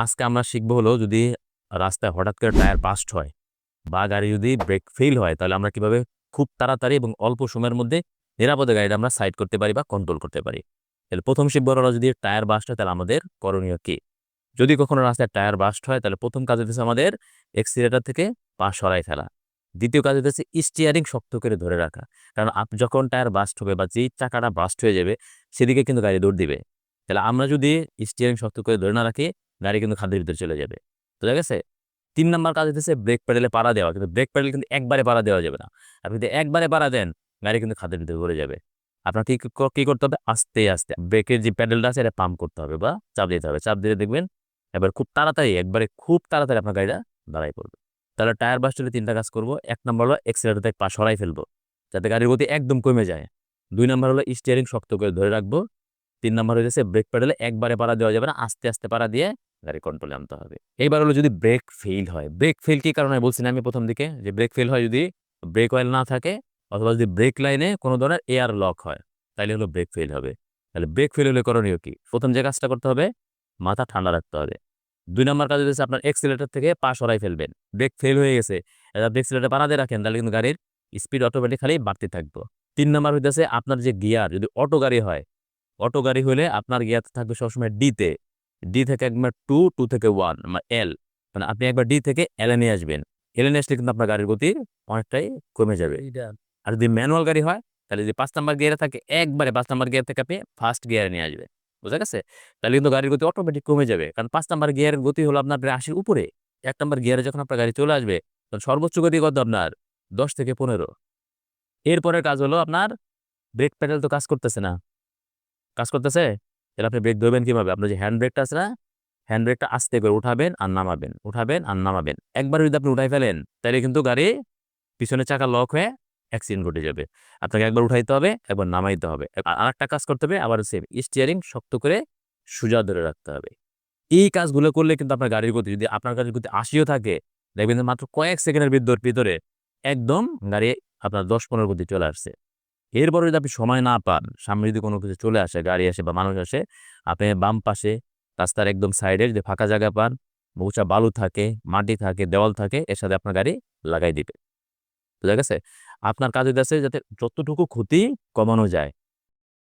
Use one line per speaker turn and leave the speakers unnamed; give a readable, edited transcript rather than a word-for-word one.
আজকে আমরা শিখবো হলো যদি রাস্তায় হঠাৎ করে টায়ার বাস্ট হয় বা গাড়ি যদি ব্রেক ফেল হয় তাহলে আমরা কিভাবে খুব তাড়াতাড়ি এবং অল্প সময়ের মধ্যে নিরাপদে গাড়িটা আমরা সাইড করতে পারি বা কন্ট্রোল করতে পারি। তাহলে প্রথম শিখবো হলো যদি টায়ার বাস্ট হয় তাহলে আমাদের করণীয় কি। যদি কখনো রাস্তায় টায়ার বাস্ট হয় তাহলে প্রথম কাজ হচ্ছে আমাদের এক্সিলারেটর থেকে পা সরাই ফেলা। দ্বিতীয় কাজ হচ্ছে স্টিয়ারিং শক্ত করে ধরে রাখা, কারণ যখন টায়ার বাস্ট হবে বা যেই চাকাটা বাস্ট হয়ে যাবে সেদিকে কিন্তু গাড়ি দৌড় দিবে। তাহলে আমরা যদি স্টিয়ারিং শক্ত করে ধরে না রাখি গাড়ি কিন্তু খাদের ভিতরে চলে যাবে। বুঝা গেছে? ৩ নাম্বার কাজ হচ্ছে ব্রেক প্যাডেলে পাড়া দেওয়া। কিন্তু ব্রেক প্যাডেল কিন্তু একবারে পাড়া দেওয়া যাবে না। আপনি যদি একবারে পাড়া দেন, গাড়ি কিন্তু খাদের ভিতরে পড়ে যাবে। আপনার কি করতে হবে? আস্তে, আস্তে ব্রেকের যে প্যাডেলটা আছে এটা পাম্প করতে হবে বা চাপ দিতে হবে। চাপ দিলে দেখবেন এবার খুব তাড়াতাড়ি, একবারে খুব তাড়াতাড়ি আপনার গাড়িটা দাঁড়ায় পড়বে। তাহলে টায়ার বাস্ট হলে ৩ টা কাজ করব। ১ নাম্বার হলো এক্সিলারেটর থেকে পা সরাই ফেলবো, যাতে গাড়ির গতি একদম কমে যায়। ২ নাম্বার হলো স্টিয়ারিং শক্ত করে ধরে রাখবো। ৩ নাম্বার হইতেছে ব্রেক প্যাডেলে একবারে পাড়া দেওয়া যাবে না। আস্তে, আস্তে পাড়া দিয়ে গাড়ি কন্ট্রোলে আনতে হবে। এইবার হলো যদি ব্রেক ফেইল হয়। ব্রেক ফেইল কি কারণে হয় বলছি না আমি প্রথম দিকে যে ব্রেক ফেইল হয় যদি ব্রেক অয়েল না থাকে অথবা যদি ব্রেক লাইনে কোনো ধরনের এয়ার লক হয়, তাইলে হলো ব্রেক ফেইল হবে। তাহলে ব্রেক ফেইল হলে করণীয় কি? প্রথম যে কাজটা করতে হবে, মাথা ঠান্ডা রাখতে হবে। ২ নাম্বার কাজ হচ্ছে আপনার এক্সিলারেটর থেকে পা সরাই ফেলবেন। ব্রেক ফেইল হয়ে গেছে। আপনি এক্সিলারেটর পাড়া দিয়ে রাখেন তাহলে কিন্তু গাড়ির স্পিড অটোমেটিক্যালি বাড়তে থাকবে। ৩ নাম্বার হইতেছে আপনার যে গিয়ার যদি অটো গাড়ি হয়, অটো গাড়ি হলে আপনার গিয়ার থাকবে সবসময় ডি তে। ডি থেকে একবার 2, 2 থেকে 1 মানে এল। মানে আপনি একবার ডি থেকে এল এ নিয়ে আসবেন। এল এ নিয়ে আসলে কিন্তু আপনার গাড়ির গতি অনেকটাই কমে যাবে। আর যদি ম্যানুয়াল গাড়ি হয় তাহলে যদি ৫ নাম্বার গিয়ারে থাকে একবারে ৫ নাম্বার গিয়ার থেকে আপনি ফার্স্ট গিয়ারে নিয়ে আসবেন। বুঝা গেছে? তাহলে কিন্তু গাড়ির গতি অটোমেটিক কমে যাবে। কারণ ৫ নাম্বার গিয়ারের গতি হলো আপনার প্রায় ৮০ র উপরে। ১ নাম্বার গিয়ারে যখন আপনার গাড়ি চলে আসবে তখন সর্বোচ্চ গতি কত আপনার? ১০ থেকে ১৫। এরপরের কাজ হলো আপনার ব্রেক প্যাডেল তো কাজ করতেছে না। কাজ করতেছে? তাহলে আপনি ব্রেক ধরবেন কিভাবে? আপনার যে হ্যান্ড ব্রেকটা আছে না? হ্যান্ড ব্রেকটা আস্তে করে উঠাবেন আর নামাবেন, উঠাবেন আর নামাবেন। একবার যদি আপনি উঠাই ফেলেন, তাইলে কিন্তু গাড়ি পিছনের চাকা লক হয়ে অ্যাক্সিডেন্ট ঘটে যাবে। আপনাকে একবার উঠাইতে হবে, একবার নামাইতে হবে। আরেকটা কাজ করতে হবে আবার সেম স্টিয়ারিং শক্ত করে সোজা ধরে রাখতে হবে। এই কাজগুলো করলে কিন্তু আপনার গাড়ির গতি যদি আপনার গাড়ির গতি ৮০ ও থাকে, দেখবেন যে মাত্র কয়েক সেকেন্ডের ভিতরে একদম গাড়ি আপনার ১০-১৫ গতি চলে আসছে। এরপরে যদি আপনি সময় না পান, সামনে যদি কোনো কিছু চলে আসে, গাড়ি আসে বা মানুষ আসে, আপনি বাম পাশে রাস্তার একদম সাইডে যদি ফাঁকা জায়গা পান, উঁচা বালু থাকে, মাটি থাকে, দেওয়াল থাকে, এর সাথে আপনার গাড়ি লাগাই দিবে। বুঝা গেছে? আপনার কাজ হইতাছে যাতে যতটুকু ক্ষতি কমানো যায়